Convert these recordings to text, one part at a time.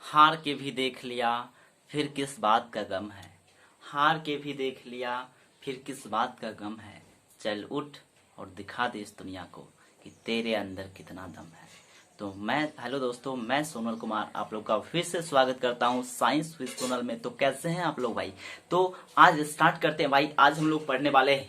हार के भी देख लिया फिर किस बात का गम है। हार के भी देख लिया फिर किस बात का गम है। चल उठ और दिखा दे इस दुनिया को कि तेरे अंदर कितना दम है। तो हेलो दोस्तों, मैं सोनल कुमार आप लोग का फिर से स्वागत करता हूँ साइंस विद सोनल में। तो कैसे हैं आप लोग भाई? तो आज स्टार्ट करते हैं भाई। आज हम लोग पढ़ने वाले हैं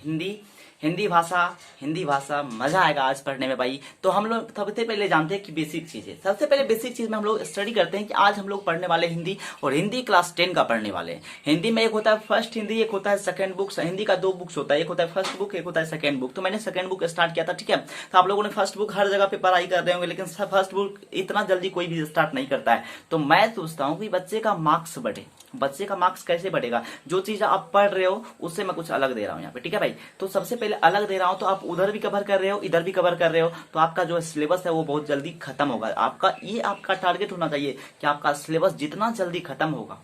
हिंदी भाषा। मजा आएगा आज पढ़ने में भाई। तो हम लोग सबसे पहले जानते हैं कि बेसिक चीजें। सबसे पहले बेसिक चीज में हम लोग स्टडी करते हैं कि आज हम लोग पढ़ने वाले हिंदी, और हिंदी क्लास 10 का पढ़ने वाले हैं। हिंदी में एक होता है फर्स्ट हिंदी, एक होता है सेकंड बुक। हिंदी का 2 बुक्स होता है, एक होता है फर्स्ट बुक, एक होता है सेकंड बुक। तो मैंने सेकंड बुक स्टार्ट किया था, ठीक है। तो आप लोगों ने फर्स्ट बुक हर जगह पे पढ़ाई कर रहे होंगे, लेकिन फर्स्ट बुक इतना जल्दी कोई भी स्टार्ट नहीं करता है। तो मैं सोचता हूँ कि बच्चे का मार्क्स बढ़े। बच्चे का मार्क्स कैसे बढ़ेगा? जो चीज आप पढ़ रहे हो उससे मैं कुछ अलग दे रहा हूँ यहाँ पे, ठीक है भाई। तो सबसे पहले अलग दे रहा हूँ, तो आप उधर भी कवर कर रहे हो, इधर भी कवर कर रहे हो, तो आपका जो सिलेबस है वो बहुत जल्दी खत्म होगा। आपका टारगेट होना चाहिए कि आपका सिलेबस जितना जल्दी खत्म होगा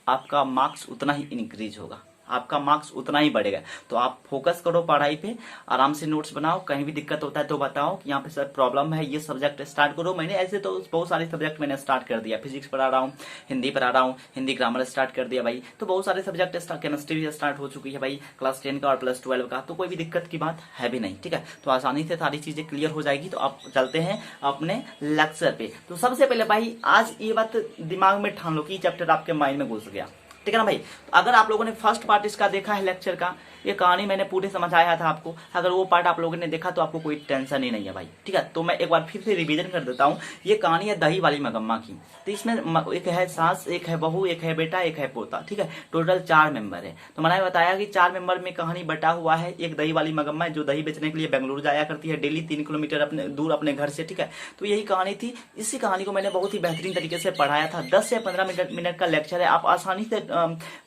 आपका मार्क्स उतना ही इंक्रीज होगा, आपका मार्क्स उतना ही बढ़ेगा। तो आप फोकस करो पढ़ाई पे, आराम से नोट्स बनाओ। कहीं भी दिक्कत होता है तो बताओ कि यहाँ पे सर प्रॉब्लम है, ये सब्जेक्ट स्टार्ट करो। मैंने ऐसे तो बहुत सारे सब्जेक्ट मैंने स्टार्ट कर दिया। फिजिक्स पढ़ा रहा हूँ, हिंदी पढ़ा रहा हूँ, हिंदी ग्रामर स्टार्ट कर दिया भाई। तो बहुत सारे सब्जेक्ट केमिस्ट्री भी स्टार्ट हो चुकी है भाई, क्लास 10 का और प्लस 12 का। तो कोई भी दिक्कत की बात है भी नहीं, ठीक है। तो आसानी से सारी चीजें क्लियर हो जाएगी। तो आप चलते हैं अपने लेक्चर पे। तो सबसे पहले भाई आज ये बात दिमाग में ठान लो कि चैप्टर आपके माइंड में घुस गया, ठीक है ना भाई। तो अगर आप लोगों ने फर्स्ट पार्ट इसका देखा है लेक्चर का, ये कहानी मैंने पूरे समझाया था आपको, अगर वो पार्ट आप लोगों ने देखा तो आपको कोई टेंशन ही नहीं है भाई, ठीक है। तो मैं एक बार फिर से रिवीजन कर देता हूँ। ये कहानी है दही वाली मगम्मा की। तो इसमें एक है सास, एक है बहू, एक है बेटा, एक है पोता, ठीक है। टोटल 4 मेंबर है। तो मैंने बताया कि 4 मेंबर में कहानी बटा हुआ है। एक दही वाली मगम्मा है जो दही बेचने के लिए बेंगलुरु जाया करती है डेली 3 किलोमीटर दूर अपने घर से, ठीक है। तो यही कहानी थी। इसी कहानी को मैंने बहुत ही बेहतरीन तरीके से पढ़ाया था। 10 से 15 मिनट का लेक्चर है, आप आसानी से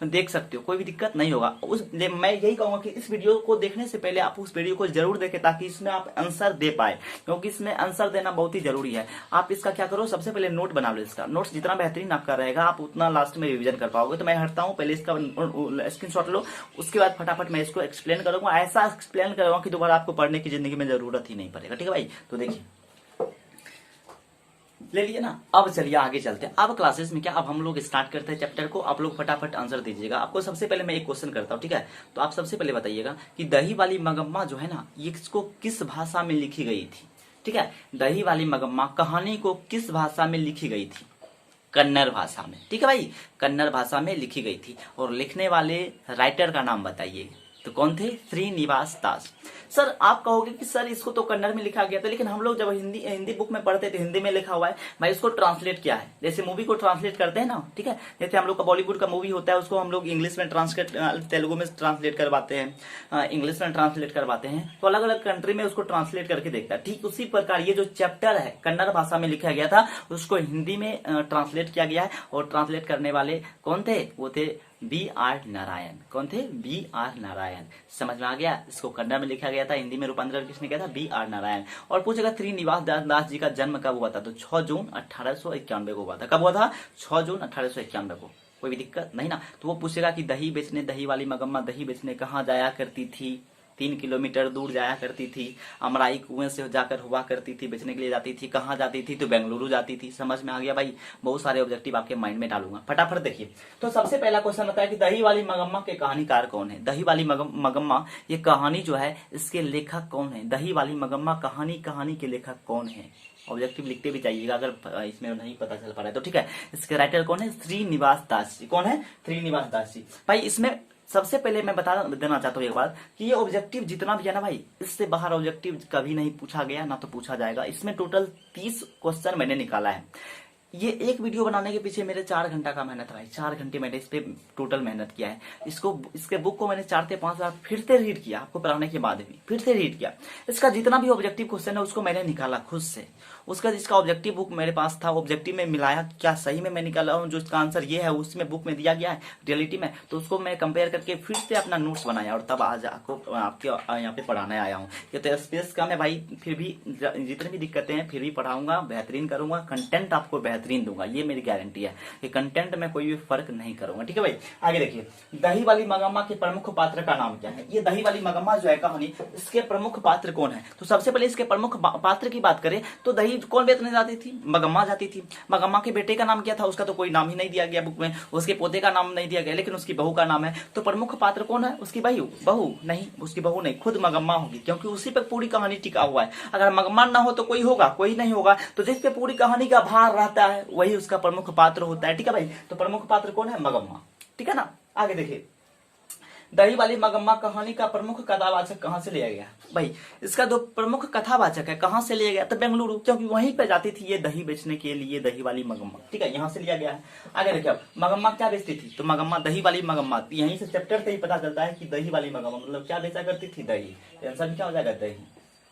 देख सकते हो, कोई भी दिक्कत नहीं होगा। मैं यही कहूंगा कि इस वीडियो को देखने से पहले आप उस वीडियो को जरूर देखें, ताकि इसमें आप आंसर दे पाए, क्योंकि इसमें आंसर देना बहुत ही जरूरी है। आप इसका क्या करो, सबसे पहले नोट बना लो। इसका नोट्स जितना बेहतरीन आपका रहेगा आप उतना लास्ट में रिवीजन कर पाओगे। तो मैं हटता हूं, पहले इसका स्क्रीनशॉट लो, उसके बाद फटाफट मैं इसको एक्सप्लेन करूंगा। ऐसा एक्सप्लेन करूंगा कि दोबारा आपको पढ़ने की जिंदगी में जरूरत ही नहीं पड़ेगा, ठीक है भाई। तो देखिए, ले लिए ना। अब चलिए आगे चलते हैं। अब क्लासेस में क्या, अब हम लोग स्टार्ट करते हैं चैप्टर को। आप लोग फटाफट आंसर दीजिएगा। आपको सबसे पहले मैं एक क्वेश्चन करता हूं, ठीक है। तो आप सबसे पहले बताइएगा कि दही वाली मगम्मा जो है ना, ये इसको किस भाषा में लिखी गई थी, ठीक है। दही वाली मगम्मा कहानी को किस भाषा में लिखी गई थी? कन्नड़ भाषा में, ठीक है भाई। कन्नड़ भाषा में लिखी गई थी। और लिखने वाले राइटर का नाम बताइए। तो कौन थे? श्रीनिवास दास। सर आप कहोगे कि सर इसको तो कन्नड़ में लिखा गया था, लेकिन हम लोग जब हिंदी बुक में पढ़ते थे हिंदी में लिखा हुआ है भाई। इसको ट्रांसलेट किया है, जैसे मूवी को ट्रांसलेट करते हैं ना, ठीक है। जैसे हम लोग का बॉलीवुड का मूवी होता है, उसको हम लोग इंग्लिश में ट्रांसलेट, तेलुगु में ट्रांसलेट करवाते हैं, इंग्लिश में ट्रांसलेट करवाते हैं। तो अलग अलग कंट्री में उसको ट्रांसलेट करके देखता है। ठीक उसी प्रकार ये जो चैप्टर है कन्नड़ भाषा में लिखा गया था, उसको हिंदी में ट्रांसलेट किया गया है। और ट्रांसलेट करने वाले कौन थे? वो थे B.R. नारायण। कौन थे? B.R. नारायण। समझ में आ गया? इसको कन्नड़ में लिखा गया था, हिंदी में रूपांतरण किसने किया था? B.R. नारायण। और पूछेगा श्रीनिवास दास जी का जन्म कब हुआ था? तो 6 जून 1891 को हुआ था। कब हुआ था? 6 जून 1891 को। कोई भी दिक्कत नहीं ना। तो वो पूछेगा कि दही वाली मगम्मा दही बेचने कहाँ जाया करती थी? 3 किलोमीटर दूर जाया करती थी। अमराई कुएं से जाकर हुआ करती थी, बेचने के लिए जाती थी। कहाँ जाती थी? तो बेंगलुरु जाती थी। समझ में आ गया भाई? बहुत सारे ऑब्जेक्टिव आपके माइंड में डालूंगा, फटाफट देखिए। तो सबसे पहला क्वेश्चन होता है कि दही वाली मगम्मा के कहानीकार कौन है? दही वाली मगम्मा ये कहानी जो है, इसके लेखक कौन है? दही वाली मगम्मा कहानी के लेखक कौन है? ऑब्जेक्टिव लिखते भी जाइएगा अगर इसमें नहीं पता चल पा रहा है तो, ठीक है। इसके राइटर कौन है? श्रीनिवास दास जी। कौन है? श्रीनिवास दास जी। भाई इसमें सबसे पहले मैं बता देना चाहता हूँ एक बात कि ये ऑब्जेक्टिव जितना भी है ना भाई, इससे बाहर ऑब्जेक्टिव कभी नहीं पूछा गया, ना तो पूछा जाएगा। इसमें टोटल 30 क्वेश्चन मैंने निकाला है। ये एक वीडियो बनाने के पीछे मेरे 4 घंटा का मेहनत भाई। 4 घंटे मैंने इस पे टोटल मेहनत किया है। इसके बुक को मैंने 4 से 5 बार फिर से रीड किया, आपको पढ़ाने के बाद भी फिर से रीड किया। इसका जितना भी ऑब्जेक्टिव क्वेश्चन है उसको मैंने निकाला खुद से। उसका जिसका ऑब्जेक्टिव बुक मेरे पास था, ऑब्जेक्टिव में मिलाया, क्या सही में मैं निकाला हूँ जो इसका आंसर ये है उसमें बुक में दिया गया है रियलिटी में, तो उसको मैं कंपेयर करके फिर से अपना नोट्स बनाया और तब आज आपको आपके यहाँ पे पढ़ाने आया हूँ। ये तो स्पेस कम है भाई, फिर भी जितनी भी दिक्कतें हैं फिर भी पढ़ाऊंगा, बेहतरीन करूंगा, कंटेंट आपको बेहतरीन दूंगा, ये मेरी गारंटी है कि कंटेंट में कोई भी फर्क नहीं करूंगा, ठीक है भाई। आगे देखिए, दही वाली मगम्मा के प्रमुख पात्र का नाम क्या है? ये दही वाली मगम्मा जो है कहानी, इसके प्रमुख पात्र कौन है? तो सबसे पहले इसके प्रमुख पात्र की बात करें तो दही कौन बेचने जाती थी? मगम्मा जाती थी। मगम्मा के बेटे का नाम क्या था? उसका तो कोई नाम ही नहीं दिया गया बुक में, उसके पोते का नाम नहीं दिया गया, लेकिन उसकी बहू का नाम है। तो प्रमुख पात्र कौन है? उसकी बहू नहीं, उसकी बहू नहीं, खुद मगम्मा होगी, क्योंकि उसी पर पूरी कहानी टिका हुआ है। अगर मगम्मा ना हो तो कोई होगा? कोई नहीं होगा। तो जिस पे पूरी कहानी का भार रहता है वही उसका प्रमुख पात्र होता है। ठीक है भाई, तो प्रमुख पात्र कौन है? मगम्मा। ठीक है ना। आगे देखिए, दही वाली मगम्मा कहानी का प्रमुख कथावाचक कहां से लिया गया? भाई इसका जो प्रमुख कथावाचक है कहां से लिया गया? तो बेंगलुरु, क्योंकि वहीं पे जाती थी ये दही बेचने के लिए, दही वाली मगम्मा। ठीक है, यहां से लिया गया है। आगे देखिए, अब मगम्मा क्या बेचती थी? तो मगम्मा, दही वाली मगम्मा, यहीं से चैप्टर से ही पता चलता है कि दही वाली मगम्मा मतलब क्या बेचा करती थी? दही। आंसर क्या हो जाएगा? दही।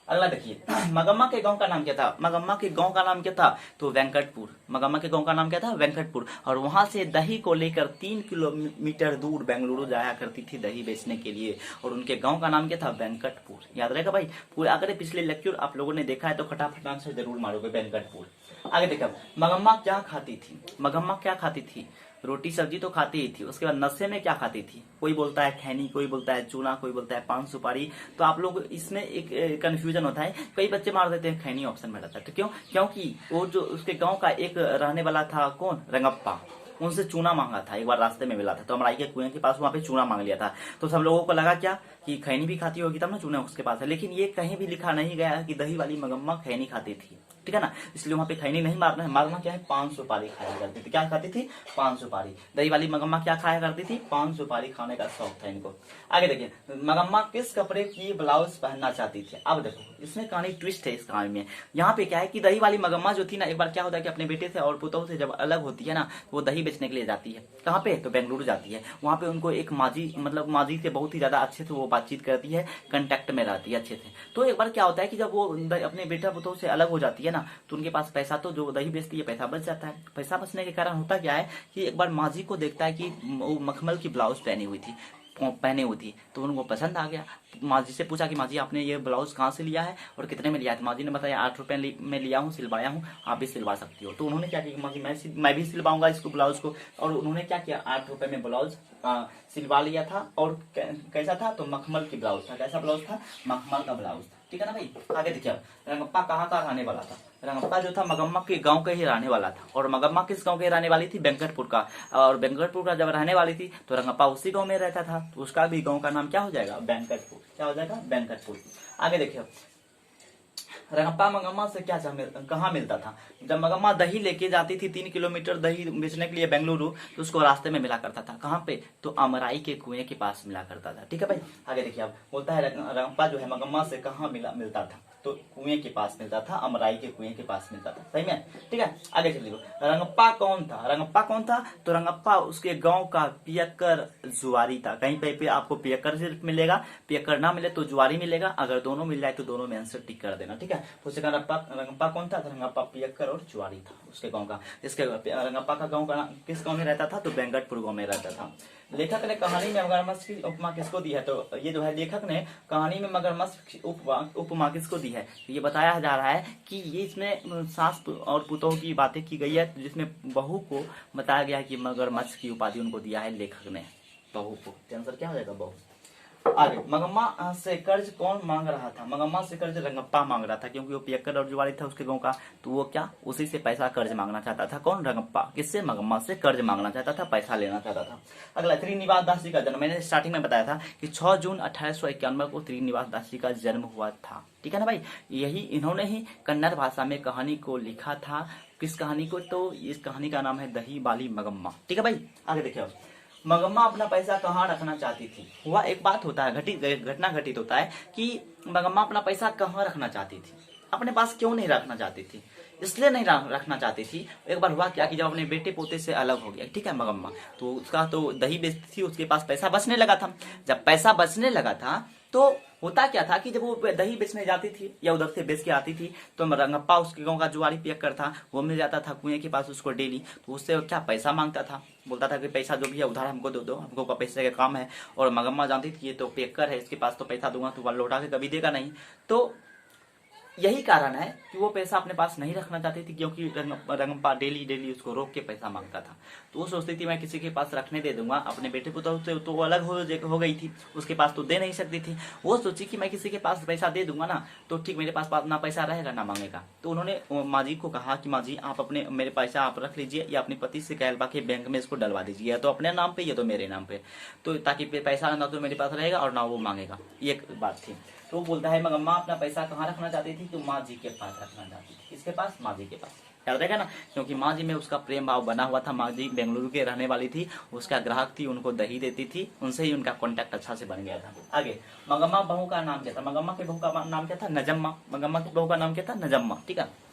अगला देखिए, मगम्मा के गांव का नाम क्या था? मगम्मा के गांव का नाम क्या था? तो वेंकटपुर। मगम्मा के गांव का नाम क्या था? वेंकटपुर। और वहां से दही को लेकर 3 किलोमीटर दूर बेंगलुरु जाया करती थी दही बेचने के लिए, और उनके गांव का नाम क्या था? वेंकटपुर। याद रहेगा भाई, पूरे अगर पिछले लेक्चर आप लोगों ने देखा है तो फटाफट आंसर जरूर मारोगे, वेंकटपुर। आगे देखो, मगम्मा क्या खाती थी? मगम्मा क्या खाती थी? रोटी सब्जी तो खाती ही थी, उसके बाद नशे में क्या खाती थी? कोई बोलता है खैनी, कोई बोलता है चूना, कोई बोलता है पान सुपारी। तो आप लोग इसमें एक कंफ्यूजन होता है, कई बच्चे मार देते हैं खैनी ऑप्शन में रहता है। तो क्यों? क्योंकि वो जो उसके गांव का एक रहने वाला था, कौन? रंगप्पा, उनसे चूना मांगा था। एक बार रास्ते में मिला था तो अमराई के कुएं के पास वहां पे चूना मांग लिया था। तो सब लोगों को लगा क्या कि खैनी भी खाती होगी तब ना चूना उसके पास है, लेकिन ये कहीं भी लिखा नहीं गया कि दही वाली मगम्मा खैनी खाती थी। ठीक है ना, इसलिए वहां पे खैनी नहीं मारना है, मारना क्या है? पान सुपारी खाया करती थी। क्या खाती थी? पान सुपारी। दही वाली मगम्मा क्या खाया करती थी? पान सुपारी खाने का शौक था इनको। आगे देखिए, मगम्मा किस कपड़े की ब्लाउज पहनना चाहती थी? अब देखो इसमें कहानी ट्विस्ट है इस कहानी में। यहाँ पे क्या है कि दही वाली मगम्मा जो थी ना, एक बार क्या होता है कि अपने बेटे से और पुतों से जब अलग होती है ना, वो दही बेचने के लिए जाती है। कहाँ पे? तो बेंगलुरु जाती है। वहां पे उनको एक माजी, मतलब माजी से बहुत ही ज्यादा अच्छे से वो बातचीत करती है, कंटेक्ट में रहती है अच्छे से। तो एक बार क्या होता है कि जब वो अपने बेटा पुतों से अलग हो जाती है ना, तो उनके पास पैसा, तो जो दही बेचती है पैसा बच जाता है। पैसा बचने के कारण होता क्या है कि एक बार माजी को देखता है कि वो मखमल की ब्लाउज पहनी हुई थी, तो उनको पसंद आ गया। माजी से पूछा कि माजी आपने ये ब्लाउज कहाँ से लिया है और कितने में लिया है? तो माजी ने बताया 8 रुपए में लिया हूँ, सिलवाया हूँ, आप भी सिलवा सकती हो। तो उन्होंने क्या किया, माजी मैं भी सिलवाऊंगा इसको, ब्लाउज को। और उन्होंने क्या किया, 8 रुपए में ब्लाउज सिलवा लिया था। और कैसा था? तो मखमल की ब्लाउज था। कैसा ब्लाउज था? मखमल का ब्लाउज था। ठीक है ना भाई। आगे देखिए, रंगप्पा कहाँ का रहने वाला था? रंगप्पा जो था मगम्मा के गांव का ही रहने वाला था। और मगम्मा किस गांव के रहने वाली थी? वेंकटपुर का। और वेंकटपुर का जब रहने वाली थी तो रंगप्पा उसी गांव में रहता था, तो उसका भी गांव का नाम क्या हो जाएगा? वेंकटपुर। क्या हो जाएगा? वेंकटपुर। आगे देखिए, रंगप्पा मगम्मा से क्या कहाँ मिलता था? जब मगम्मा दही लेके जाती थी 3 किलोमीटर दही बेचने के लिए बेंगलुरु, तो उसको रास्ते में मिला करता था। कहाँ पे? तो अमराई के कुएं के पास मिला करता था। ठीक है भाई। आगे देखिए, अब बोलता है रंगप्पा जो है मगम्मा से कहाँ मिलता था? तो कुएं के पास मिलता था, अमराई के कुएं के पास मिलता था। सही में? ठीक है। आगे चलिए, रंगप्पा कौन था? रंगप्पा कौन था? तो रंगप्पा उसके गांव का पियक्कर जुआरी था। कहीं पे आपको पियक्कर सिर्फ मिलेगा, पियक्कर ना मिले तो जुआरी मिलेगा। अगर दोनों मिल जाए तो दोनों में आंसर टिक कर देना। ठीक है। तो उसका रंगप्पा कौन था? रंगप्पा पियक्कर और जुआरी था उसके गांव का। इसके रंगप्पा का गांव का किस गांव में रहता था? तो वेंकटपुर गांव में रहता था। लेखक ने कहानी में मगरमच्छ की उपमा किसको दी है? तो ये जो है लेखक ने कहानी में मगरमच्छ की उपमा किसको दी है? तो ये बताया जा रहा है कि ये इसमें सास और पुतोह की बातें की गई है, जिसमें बहू को बताया गया है कि मगरमच्छ की उपाधि उनको दिया है लेखक ने, बहू को। आंसर क्या हो जाएगा? बहू। आगे, मगम्मा से कर्ज कौन मांग रहा था? मगम्मा से कर्ज रंगप्पा मांग रहा था, क्योंकि वो पियक्कर और जुआरी था उसके गांव का। तो वो क्या, उसी से पैसा कर्ज मांगना चाहता था। कौन? रंगप्पा। किससे? मगम्मा से कर्ज मांगना चाहता था, पैसा लेना चाहता था। अगला, श्रीनिवास दास जी का जन्म। मैंने स्टार्टिंग में बताया था कि 6 जून 1891 को श्रीनिवास दास जी का जन्म हुआ था। ठीक है ना भाई। यही इन्होंने ही कन्नड़ भाषा में कहानी को लिखा था। किस कहानी को? तो इस कहानी का नाम है दही वाली मगम्मा। ठीक है भाई। आगे देखिए, मगम्मा अपना पैसा कहाँ रखना चाहती थी? हुआ एक बात होता है, घटना घटित होता है कि मगम्मा अपना पैसा कहाँ रखना चाहती थी, अपने पास क्यों नहीं रखना चाहती थी? इसलिए नहीं रखना चाहती थी। एक बार हुआ क्या कि जब अपने बेटे पोते से अलग हो गया, ठीक है, मगम्मा, तो उसका तो दही बेचती थी, उसके पास पैसा बचने लगा था। जब पैसा बचने लगा था तो होता क्या था कि जब वो दही बेचने जाती थी या उधर से बेच के आती थी, तो रंगप्पा उसके गांव का जुआरी पियक्कर था, वो मिल जाता था कुएं के पास उसको डेली। तो उससे क्या पैसा मांगता था, बोलता था कि पैसा जो भी है उधार हमको दे दो, हमको पैसे का काम है। और मगम्मा जानती थी ये तो पियक्कर है, इसके पास तो पैसा दूंगा तो लौटा के कभी देगा नहीं। तो यही कारण है कि वो पैसा अपने पास नहीं रखना चाहती थी, क्योंकि रंगम्पा डेली डेली उसको रोक के पैसा मांगता था। तो वो सोचती थी मैं किसी के पास रखने दे दूंगा, अपने बेटे को तो वो अलग हो गई थी, उसके पास तो दे नहीं सकती थी। वो सोची कि मैं किसी के पास पैसा दे दूंगा ना तो ठीक मेरे पास ना पैसा रहेगा ना मांगेगा। तो उन्होंने माँ जी को कहा कि माँ जी आप अपने मेरे पैसा आप रख लीजिए, या अपने पति से कहलवा के बैंक में इसको डलवा दीजिए, या तो अपने नाम पे या तो मेरे नाम पे, तो ताकि पैसा ना तो मेरे पास रहेगा और ना वो मांगेगा। ये एक बात थी। तो वो बोलता है मगम्मा अपना पैसा कहाँ रखना चाहती थी, तो माँ जी के पास रखना चाहती थी। किसके पास? माँ जी के पास। याद रहेगा ना, क्योंकि माँ जी में उसका प्रेम भाव बना हुआ था। माँ जी बेंगलुरु के रहने वाली थी, उसका ग्राहक थी, उनको दही देती थी, उनसे ही उनका कॉन्टैक्ट अच्छा से बन गया था। आगे मगम्मा बहू का नाम क्या था? मगम्मा के बहू का नाम क्या था? नजम्मा। मगम्मा की बहू का नाम क्या था? नजम्मा। ठीक है।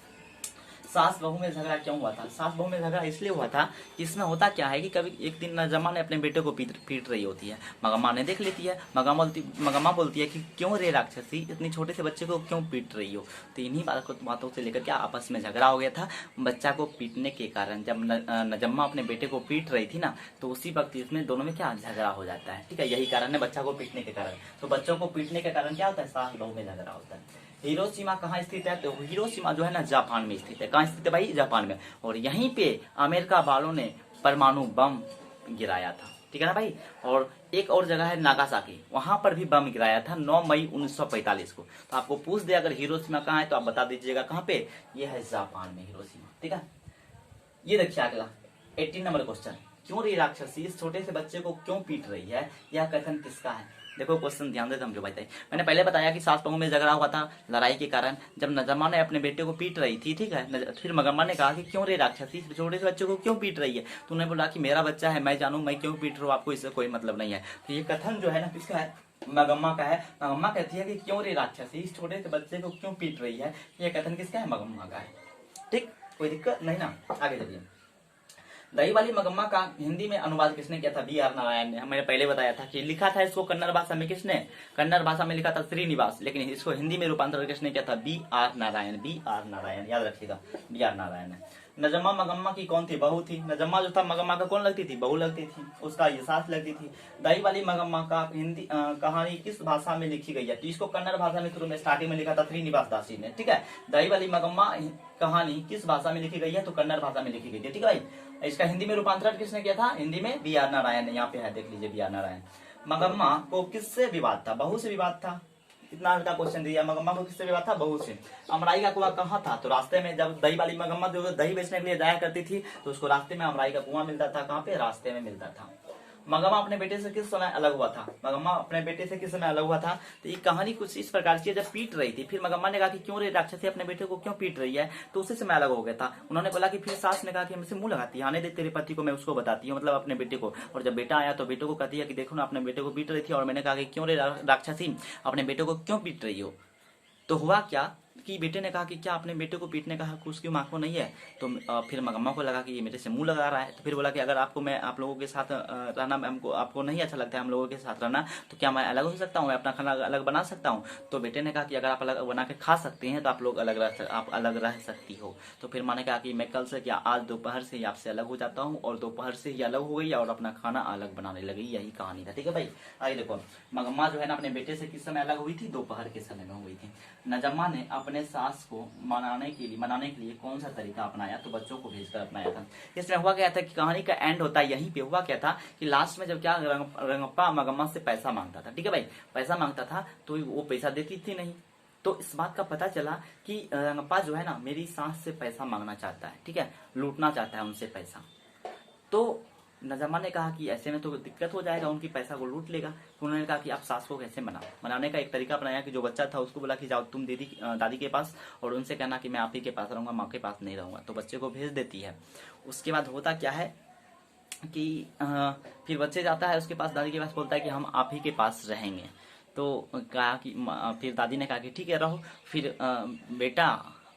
सास बहू में झगड़ा क्यों हुआ था? सास बहू में झगड़ा इसलिए हुआ था कि इसमें होता क्या है कि कभी एक दिन नजम्मा ने अपने बेटे को पीट रही होती है, मगम्मा ने देख लेती है। मगम्मा बोलती है कि क्यों रे राक्षसी, इतनी छोटे से बच्चे को क्यों पीट रही हो? तो इन्हीं बातों से लेकर के आपस में झगड़ा हो गया था बच्चा को पीटने के कारण। जब नजम्मा अपने बेटे को पीट रही थी ना, तो उसी वक्त इसमें दोनों में क्या झगड़ा हो जाता है। ठीक है, यही कारण है बच्चा को पीटने के कारण। तो बच्चों को पीटने के कारण क्या होता है? सास बहू में झगड़ा होता है। हिरोशिमा कहाँ स्थित है? तो हिरोशिमा जो है ना जापान में स्थित है। कहाँ स्थित है भाई? जापान में। और यहीं पे अमेरिका वालों ने परमाणु बम गिराया था। ठीक है ना भाई। और एक और जगह है नागासाकी, वहां पर भी बम गिराया था 9 मई 1945 को। तो आपको पूछ दे अगर हिरोशिमा कहाँ है तो आप बता दीजिएगा कहाँ पे? ये है जापान में हिरोशिमा। ठीक है। ये देखिए अगला 18 नंबर क्वेश्चन, क्यों रे राक्षसी इस छोटे से बच्चे को क्यों पीट रही है? यह कथन किसका है? देखो क्वेश्चन ध्यान से समझो भाई। मैंने पहले बताया कि सास बहू में झगड़ा हुआ था लड़ाई के कारण, जब नजम्मा ने अपने बेटे को पीट रही थी। ठीक है। फिर मगम्मा ने कहा कि क्यों रे राक्षसी छोटे से बच्चे को क्यों पीट रही है? तो उन्होंने बोला कि मेरा बच्चा है, मैं जानू मैं क्यों पीट रहा हूँ, आपको इससे कोई मतलब नहीं है। तो ये कथन जो है ना किसका है? मगम्मा का है। मगम्मा कहती है कि क्यों रे राक्षसी इस छोटे से बच्चे को क्यों पीट रही है? ये कथन किसका है? मगम्मा का है। ठीक, कोई दिक्कत नहीं ना। आगे चलिए। दही वाली मगम्मा का हिंदी में अनुवाद किसने किया था? बी.आर. नारायण ने। मैंने पहले बताया था कि लिखा था इसको कन्नड़ भाषा में। किसने? कन्नड़ भाषा में लिखा था श्रीनिवास, लेकिन इसको हिंदी में रूपांतरण किसने किया था? बी.आर. नारायण। बी.आर. नारायण, याद रखिएगा, बी.आर. नारायण ने। नजम्मा मगम्मा की कौन थी? बहू थी। नजम्मा जो था मगम्मा का कौन लगती थी? बहू लगती थी, उसका ये सास लगती थी। दही वाली मगम्मा का हिंदी कहानी किस भाषा में लिखी गई है? तो इसको कन्नड़ भाषा में शुरू में स्टार्टिंग में लिखा था श्रीनिवास दासी ने। ठीक है। दही वाली मगम्मा कहानी किस भाषा में लिखी गई है? तो कन्नड़ भाषा में लिखी गई है। ठीक है भाई। इसका हिंदी में रूपांतरण किसने किया था? हिंदी में बी.आर. नारायण ने। यहाँ पे है, देख लीजिए, बी.आर. नारायण। मगम्मा को किससे विवाद था? बहू से विवाद था। इतना हल्का क्वेश्चन दिया। मगम्मा को किससे विवाद था? बहू से। अमराई का कुआं कहाँ था? तो रास्ते में, जब दही वाली मगम्मा जो दही बेचने के लिए जाया करती थी तो उसको रास्ते में अमराई का कुआं मिलता था। कहाँ पे? रास्ते में मिलता था। मगम्मा अपने बेटे से किस समय अलग हुआ था? मगम्मा अपने बेटे से किस समय अलग हुआ था? तो ये कहानी कुछ इस प्रकार की है, जब पीट रही थी, फिर मगम्मा ने कहा कि क्यों रे राक्षसी अपने बेटे को क्यों पीट रही है? तो उसी समय अलग हो गया था। उन्होंने बोला कि फिर सास ने कहा कि हमसे मुंह लगाती है, आने दे तेरे पति को, मैं उसको बताती हूँ, मतलब अपने बेटे को। और जब बेटा आया तो बेटे को कहती है कि देखो ना अपने बेटे को पीट रही थी, और मैंने कहा कि क्यों रे राक्षसी अपने बेटे को क्यों पीट रही हो? तो हुआ क्या कि बेटे ने कहा कि क्या अपने बेटे को पीटने का हक उसकी माँ को नहीं है? तो फिर मगम्मा को लगा कि ये मेरे से मुंह लगा रहा है। तो फिर बोला कि अगर आपको मैं आप लोगों के साथ रहना हमको आपको नहीं अच्छा लगता है हम लोगों के साथ रहना, तो क्या मैं अलग हो सकता हूँ? मैं अपना खाना अलग बना सकता हूँ? तो बेटे ने कहा कि अगर आप अलग बना के खा सकते हैं तो आप लोग आप अलग रह सकती हो। तो फिर माँ ने कहा कि मैं कल से क्या आज दोपहर से ही आपसे अलग हो जाता हूँ, और दोपहर से ही अलग हो गई और अपना खाना अलग बनाने लगी। यही कहानी था। ठीक है भाई। आगे देखो, मगम्मा जो है ना अपने बेटे से किस समय अलग हुई थी? दोपहर के समय में हुई थी। नजम्मा ने अपने सास को मनाने के लिए कौन सा तरीका अपनाया? तो बच्चों को भेजकर अपनाया था। इसमें हुआ क्या था कि कहानी का एंड होता है यहीं पे। हुआ क्या था कि लास्ट में जब क्या रंगप्पा मगम्मा से पैसा मांगता था। ठीक है भाई। पैसा मांगता था तो वो पैसा देती थी नहीं। तो इस बात का पता चला कि रंगप्पा जो है ना मेरी सास से पैसा मांगना चाहता है। ठीक है, लूटना चाहता है उनसे पैसा। तो नजम्मा ने कहा कि ऐसे में तो दिक्कत हो जाएगा, उनकी पैसा को लूट लेगा। तो उन्होंने कहा कि आप सास को कैसे मनाने का एक तरीका अपनाया कि जो बच्चा था उसको बोला कि जाओ तुम दादी के पास और उनसे कहना कि मैं आप ही के पास रहूंगा, माँ के पास नहीं रहूंगा। तो बच्चे को भेज देती है। उसके बाद होता क्या है कि फिर बच्चे जाता है उसके पास, दादी के पास, बोलता है कि हम आप ही के पास रहेंगे। तो कहा कि फिर दादी ने कहा कि ठीक है रहो। फिर बेटा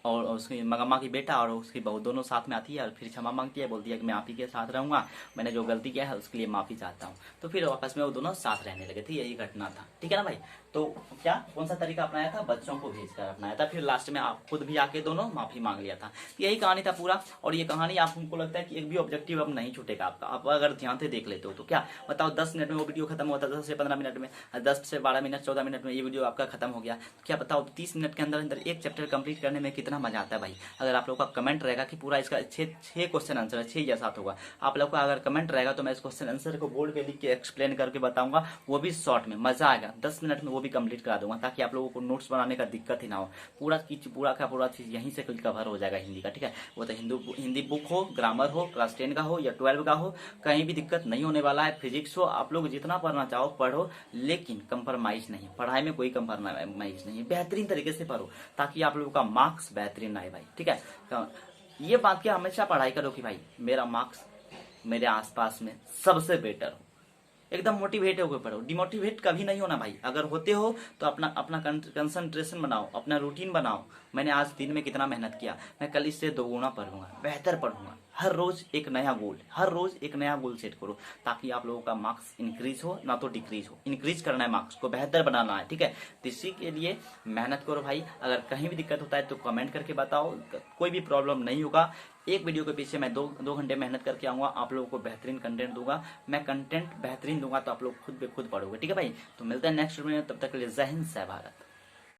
और उसकी मगम्मा की बेटा और उसकी बहू दोनों साथ में आती है और फिर क्षमा मांगती है, बोलती है कि मैं आप ही के साथ रहूंगा, मैंने जो गलती किया है उसके लिए माफी चाहता हूँ। तो फिर आपस में वो दोनों साथ रहने लगे थे, यही घटना था। ठीक है ना भाई। तो क्या कौन सा तरीका अपनाया था, बच्चों को भेजकर अपनाया था, फिर लास्ट में आप खुद भी आके दोनों माफी मांग लिया था। यही कहानी था पूरा। और ये कहानी आपको लगता है कि एक भी ऑब्जेक्टिव अब नहीं छूटेगा आपका, आप अगर ध्यान से देख लेते हो तो। क्या बताओ, 10 मिनट में वो वीडियो खत्म होता है, 10 से 15 मिनट में, 10 से 12 मिनट 14 मिनट में ये वीडियो आपका खत्म हो गया। क्या बताओ 30 मिनट के अंदर अंदर एक चैप्टर कंप्लीट करने में कितना मजा आता है भाई। अगर आप लोग का कमेंट रहेगा कि पूरा इसका 6 क्वेश्चन आंसर है, 6 या 7 होगा, आप लोग का अगर कमेंट रहेगा तो मैं इस क्वेश्चन आंसर को बोर्ड पे लिख के एक्सप्लेन करके बताऊंगा, वो भी शॉर्ट में, मजा आएगा। 10 मिनट में वो भी कंप्लीट करा दूंगा, ताकि आप लोगों को नोट्स बनाने का दिक्कत ही ना हो। पूरा का पूरा चीज यहीं से कवर हो जाएगा हिंदी का। ठीक है, वो तो हिंदी बुक हो, ग्रामर हो, क्लास 10 का हो या 12 का हो, कहीं भी दिक्कत नहीं होने वाला है। फिजिक्स हो, आप लोग जितना पढ़ना चाहो पढ़ो, लेकिन कंप्रोमाइज नहीं, पढ़ाई में कोई कंप्रोमाइज नहीं, बेहतरीन तरीके से पढ़ो ताकि आप लोगों का मार्क्स बेहतरीन आए भाई। ठीक है, तो ये बात की हमेशा पढ़ाई करो कि भाई मेरा मार्क्स मेरे आसपास में सबसे बेटर हो। एकदम मोटिवेट होकर पढ़ो, डिमोटिवेट कभी नहीं होना भाई। अगर होते हो तो अपना अपना कंसंट्रेशन बनाओ, अपना रूटीन बनाओ। मैंने आज दिन में कितना मेहनत किया, मैं कल इससे दोगुना पढ़ूंगा, बेहतर पढ़ूंगा। हर रोज एक नया गोल, हर रोज एक नया गोल सेट करो, ताकि आप लोगों का मार्क्स इंक्रीज हो ना तो डिक्रीज हो। इंक्रीज करना है, मार्क्स को बेहतर बनाना है। ठीक है, तो इसी के लिए मेहनत करो भाई। अगर कहीं भी दिक्कत होता है तो कमेंट करके बताओ, कोई भी प्रॉब्लम नहीं होगा। एक वीडियो के पीछे मैं दो घंटे मेहनत करके आऊंगा, आप लोगों को बेहतरीन कंटेंट दूंगा। मैं कंटेंट बेहतरीन दूंगा तो आप लोग खुद पे खुद पढ़ोगे। ठीक है भाई, तो मिलते हैं नेक्स्ट वीडियो में, तब तक के लिए जय हिंद जय भारत।